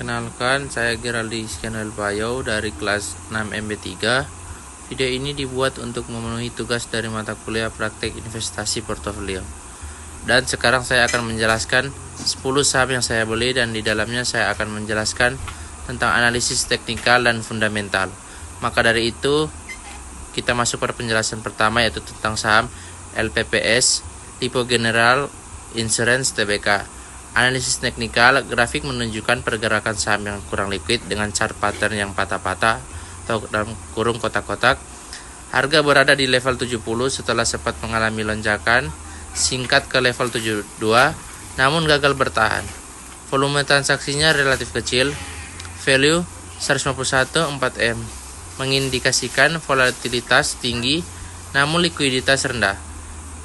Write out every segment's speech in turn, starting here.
Perkenalkan, saya Geraldi Iskanel Bayo dari kelas 6 MB3. Video ini dibuat untuk memenuhi tugas dari mata kuliah praktek investasi portofolio. Dan sekarang saya akan menjelaskan 10 saham yang saya beli, dan di dalamnya saya akan menjelaskan tentang analisis teknikal dan fundamental. Maka dari itu, kita masuk pada penjelasan pertama, yaitu tentang saham LPPS, Lipo General Insurance Tbk. Analisis teknikal, grafik menunjukkan pergerakan saham yang kurang liquid dengan chart pattern yang patah-patah atau dalam kurung kotak-kotak. Harga berada di level 70 setelah sempat mengalami lonjakan singkat ke level 72, namun gagal bertahan. Volume transaksinya relatif kecil, value 151,4 M, mengindikasikan volatilitas tinggi namun likuiditas rendah.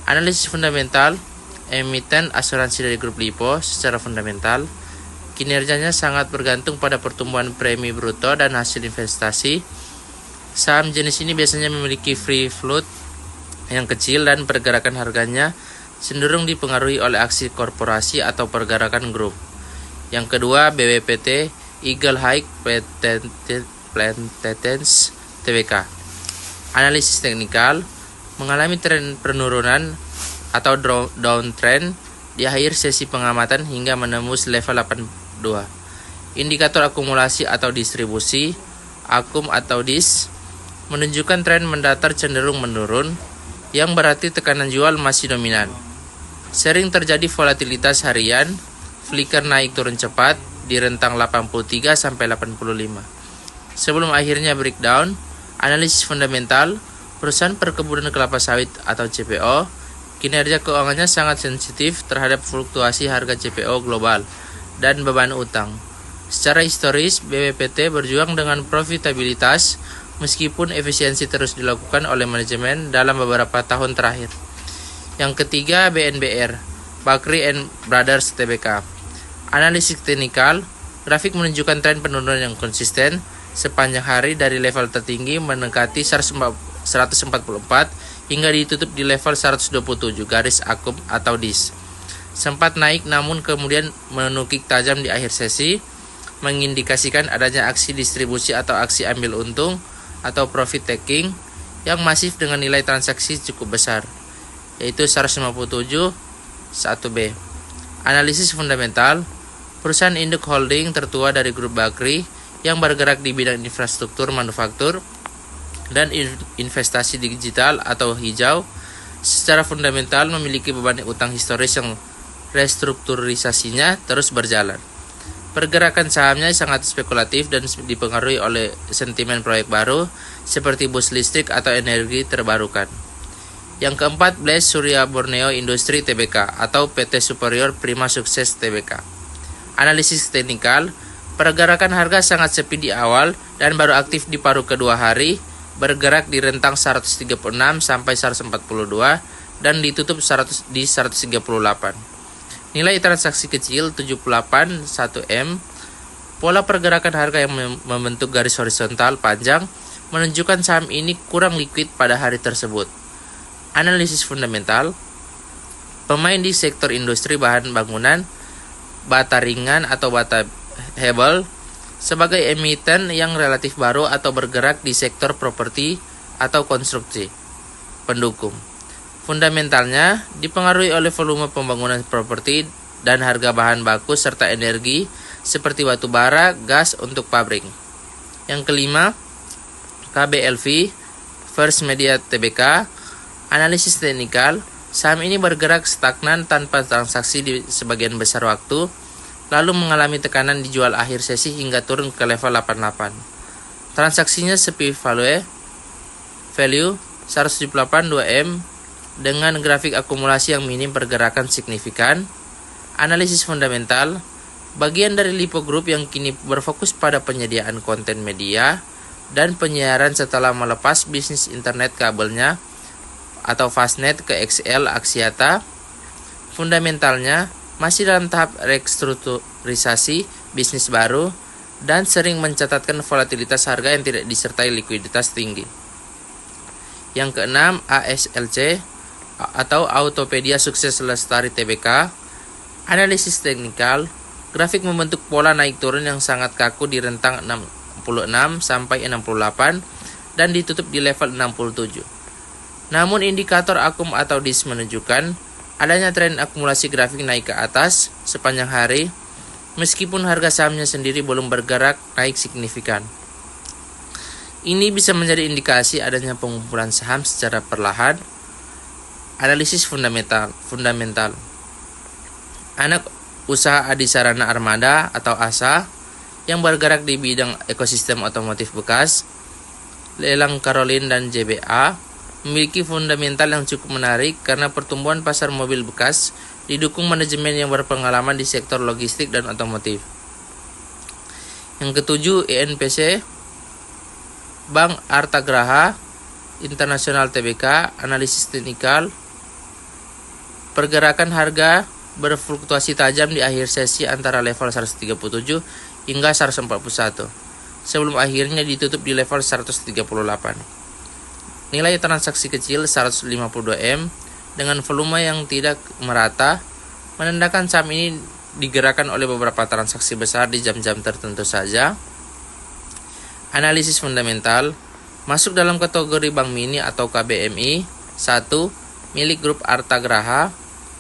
Analisis fundamental, emiten asuransi dari grup Lipo. Secara fundamental, kinerjanya sangat bergantung pada pertumbuhan premi bruto dan hasil investasi. Saham jenis ini biasanya memiliki free float yang kecil dan pergerakan harganya cenderung dipengaruhi oleh aksi korporasi atau pergerakan grup. Yang kedua, BWPT, Eagle High Plantations Tbk. Analisis teknikal, mengalami tren penurunan atau downtrend di akhir sesi pengamatan hingga menembus level 82. Indikator akumulasi atau distribusi, akum atau DIS, menunjukkan tren mendatar cenderung menurun, yang berarti tekanan jual masih dominan. Sering terjadi volatilitas harian, flicker naik turun cepat di rentang 83 sampai 85. Sebelum akhirnya breakdown, analisis fundamental, perusahaan perkebunan kelapa sawit atau CPO, kinerja keuangannya sangat sensitif terhadap fluktuasi harga CPO global dan beban utang. Secara historis, BWPT berjuang dengan profitabilitas meskipun efisiensi terus dilakukan oleh manajemen dalam beberapa tahun terakhir. Yang ketiga, BNBR, Bakri & Brothers Tbk. Analisis teknikal, grafik menunjukkan tren penurunan yang konsisten sepanjang hari dari level tertinggi mendekati 144 hingga ditutup di level 127 garis akum atau DIS. Sempat naik namun kemudian menukik tajam di akhir sesi, mengindikasikan adanya aksi distribusi atau aksi ambil untung atau profit taking yang masif dengan nilai transaksi cukup besar, yaitu 157 1B. Analisis fundamental, perusahaan induk holding tertua dari grup Bakri yang bergerak di bidang infrastruktur manufaktur dan investasi digital atau hijau, secara fundamental memiliki beban utang historis yang restrukturisasinya terus berjalan. Pergerakan sahamnya sangat spekulatif dan dipengaruhi oleh sentimen proyek baru seperti bus listrik atau energi terbarukan. Yang keempat, Blaze Surya Borneo Industri Tbk atau PT Superior Prima Sukses Tbk. Analisis teknikal, pergerakan harga sangat sepi di awal dan baru aktif di paruh kedua hari, bergerak di rentang 136 sampai 142 dan ditutup di 138. Nilai transaksi kecil 78 1M. Pola pergerakan harga yang membentuk garis horizontal panjang menunjukkan saham ini kurang liquid pada hari tersebut. Analisis fundamental, pemain di sektor industri bahan bangunan, bata ringan atau bata hebel, sebagai emiten yang relatif baru atau bergerak di sektor properti atau konstruksi. Pendukung, fundamentalnya dipengaruhi oleh volume pembangunan properti dan harga bahan baku serta energi seperti batu bara, gas untuk pabrik. Yang kelima, KBLV, First Media Tbk. Analisis teknikal, saham ini bergerak stagnan tanpa transaksi di sebagian besar waktu, lalu mengalami tekanan dijual akhir sesi hingga turun ke level 88. Transaksinya sepi value 178 2M dengan grafik akumulasi yang minim pergerakan signifikan. Analisis fundamental, bagian dari Lipo Group yang kini berfokus pada penyediaan konten media dan penyiaran setelah melepas bisnis internet kabelnya atau Fastnet ke XL Axiata. Fundamentalnya masih dalam tahap restrukturisasi bisnis baru dan sering mencatatkan volatilitas harga yang tidak disertai likuiditas tinggi. Yang keenam, ASLC atau Autopedia Sukses Lestari Tbk. Analisis teknikal, Grafik membentuk pola naik turun yang sangat kaku di rentang 66 sampai 68 dan ditutup di level 67. Namun indikator akum atau DIS menunjukkan adanya tren akumulasi grafik naik ke atas sepanjang hari, meskipun harga sahamnya sendiri belum bergerak naik signifikan. Ini bisa menjadi indikasi adanya pengumpulan saham secara perlahan. Analisis fundamental. Anak usaha Adisarana Armada atau ASA yang bergerak di bidang ekosistem otomotif bekas, lelang Karolin dan JBA memiliki fundamental yang cukup menarik karena pertumbuhan pasar mobil bekas didukung manajemen yang berpengalaman di sektor logistik dan otomotif. Yang ketujuh, INPC, Bank Artagraha Internasional Tbk, analisis teknikal. Pergerakan harga berfluktuasi tajam di akhir sesi antara level 137 hingga 141, sebelum akhirnya ditutup di level 138. Nilai transaksi kecil 152M dengan volume yang tidak merata menandakan saham ini digerakkan oleh beberapa transaksi besar di jam-jam tertentu saja. Analisis fundamental masuk dalam kategori Bank Mini atau KBMI 1 milik grup Artagraha.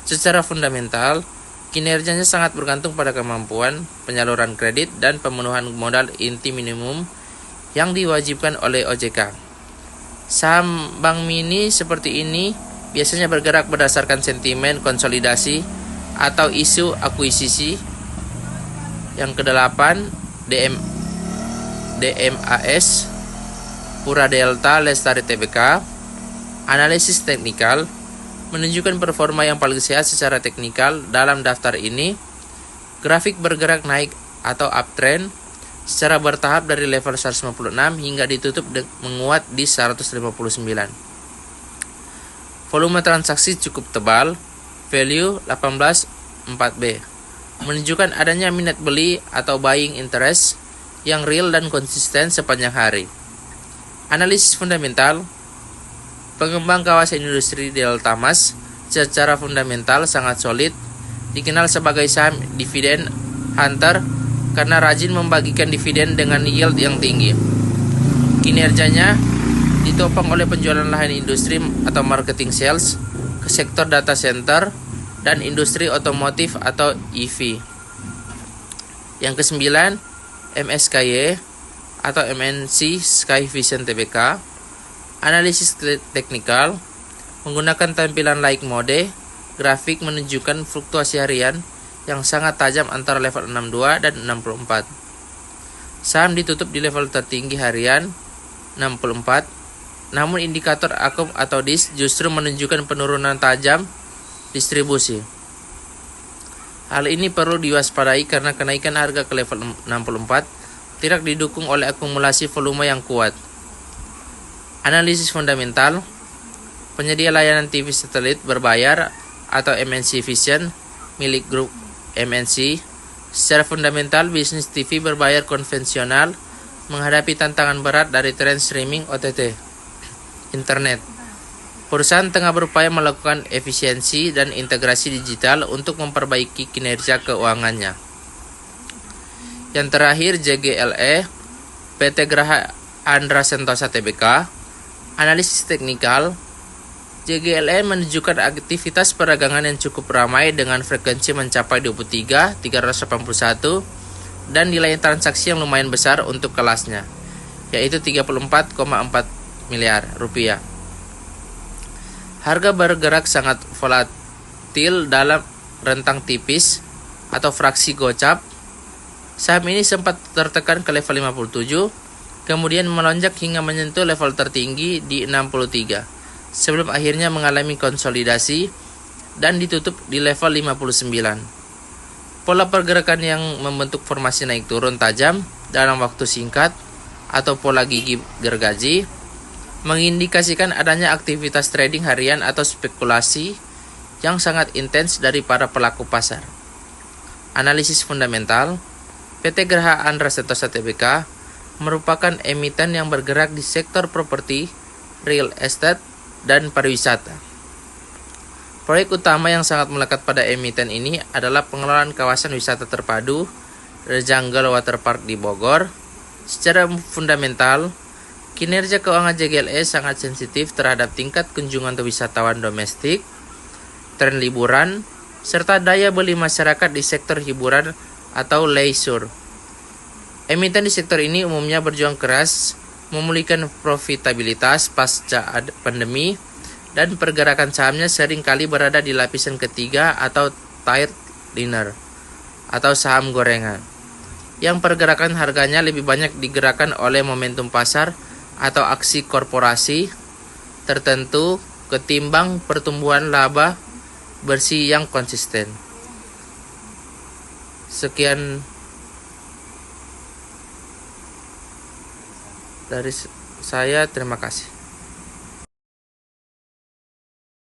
Secara fundamental, kinerjanya sangat bergantung pada kemampuan penyaluran kredit dan pemenuhan modal inti minimum yang diwajibkan oleh OJK. Saham Bank Mini seperti ini biasanya bergerak berdasarkan sentimen konsolidasi atau isu akuisisi. Yang kedelapan, DMAS, Pura Delta Lestari Tbk, analisis teknikal menunjukkan performa yang paling sehat secara teknikal dalam daftar ini. Grafik bergerak naik atau uptrend secara bertahap dari level 156 hingga ditutup menguat di 159. Volume transaksi cukup tebal, value 18.4B, menunjukkan adanya minat beli atau buying interest yang real dan konsisten sepanjang hari. Analisis fundamental. Pengembang kawasan industri Delta Mas secara fundamental sangat solid, dikenal sebagai saham dividen hunter karena rajin membagikan dividen dengan yield yang tinggi. Kinerjanya ditopang oleh penjualan lahan industri atau marketing sales ke sektor data center dan industri otomotif atau EV. Yang kesembilan, MSKY atau MNC Sky Vision Tbk, analisis teknikal menggunakan tampilan like mode. Grafik menunjukkan fluktuasi harian yang sangat tajam antara level 62 dan 64. Saham ditutup di level tertinggi harian 64, namun indikator akum atau DIS justru menunjukkan penurunan tajam distribusi. Hal ini perlu diwaspadai karena kenaikan harga ke level 64 tidak didukung oleh akumulasi volume yang kuat. Analisis fundamental. Penyedia layanan TV satelit berbayar atau MNC Vision milik grup MNC. Secara fundamental, bisnis TV berbayar konvensional menghadapi tantangan berat dari tren streaming OTT internet. Perusahaan tengah berupaya melakukan efisiensi dan integrasi digital untuk memperbaiki kinerja keuangannya. Yang terakhir, JGLE, PT Graha Andra Sentosa Tbk, analisis teknikal. JGLE menunjukkan aktivitas perdagangan yang cukup ramai dengan frekuensi mencapai 23.381 dan nilai transaksi yang lumayan besar untuk kelasnya, yaitu 34,4 miliar rupiah. Harga bergerak sangat volatil dalam rentang tipis atau fraksi gocap. Saham ini sempat tertekan ke level 57, kemudian melonjak hingga menyentuh level tertinggi di 63, sebelum akhirnya mengalami konsolidasi dan ditutup di level 59. Pola pergerakan yang membentuk formasi naik turun tajam dalam waktu singkat atau pola gigi gergaji mengindikasikan adanya aktivitas trading harian atau spekulasi yang sangat intens dari para pelaku pasar. Analisis fundamental. PT Graha Andra Sentosa Tbk merupakan emiten yang bergerak di sektor properti, real estate, dan pariwisata. Proyek utama yang sangat melekat pada emiten ini adalah pengelolaan kawasan wisata terpadu The Jungle Waterpark di Bogor. Secara fundamental, kinerja keuangan JGLE sangat sensitif terhadap tingkat kunjungan wisatawan domestik, tren liburan, serta daya beli masyarakat di sektor hiburan atau leisure. Emiten di sektor ini umumnya berjuang keras memulihkan profitabilitas pasca pandemi, dan pergerakan sahamnya seringkali berada di lapisan ketiga atau tier liner atau saham gorengan, yang pergerakan harganya lebih banyak digerakkan oleh momentum pasar atau aksi korporasi tertentu ketimbang pertumbuhan laba bersih yang konsisten. Sekian dari saya, terima kasih.